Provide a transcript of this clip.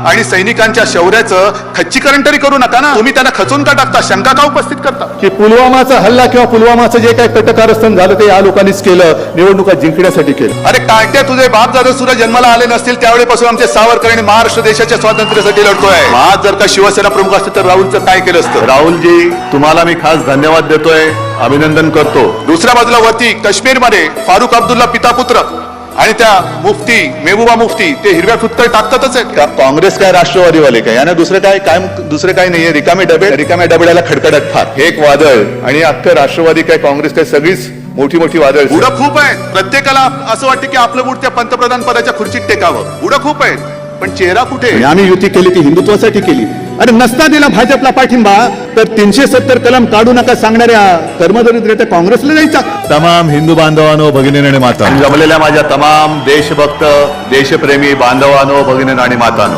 आणि सैनिकांच्या शौर्याचं खच्चीकरण तरी करू नका ना. तुम्ही त्यांना खचून का टाकता, शंका का उपस्थित करता की पुलवामाचा हल्ला किंवा पुलवामाचं जे काही कटकारस्थान झालं ते या लोकांनीच केलं, निवडणुका जिंकण्यासाठी केलं. अरे काय तुझे बाप दादा सुद्धा जन्माला आले नसतील त्यावेळेपासून आमचे सावरकर आणि महाराष्ट्र देशाच्या स्वातंत्र्यासाठी लढतोय. आज जर का शिवसेना प्रमुख असते तर राहुलचं काय केलं असतं. राहुलजी, तुम्हाला मी खास धन्यवाद देतोय, अभिनंदन करतो. दुसऱ्या बाजूला वरती काश्मीरमध्ये फारुख अब्दुल्ला पिता पुत्र आणि त्या मुफ्ती मेहबूबा मुफ्ती ते हिरव्या फुटकर टाकतातच आहेत. काँग्रेस काय राष्ट्रवादीवाले काय, याने दुसरं काय नाहीये. रिकाम्या डबड्याला खडखडत फार. हे एक वादळ आणि अख्खं राष्ट्रवादी काय काँग्रेस काय सगळीच मोठी वादळ. बुडं खूप आहेत. प्रत्येकाला असं वाटतं की आपलं बुड त्या पंतप्रधान पदाच्या खुर्चीत टेकावं. बुडं खूप आहेत पण चेहरा कुठे. आम्ही युती केली ती हिंदुत्वासाठी केली. अरे नसता दिला भाजपला पाठिंबा तर 370 कलम काढू नका सांगणाऱ्या कर्मदरिद्र काँग्रेसला जायचा. तमाम हिंदू बांधवांनो, भगिनी आणि माता, जमलेल्या माझ्या तमाम देशभक्त देशप्रेमी बांधवांनो, भगिनी आणि मातांनो,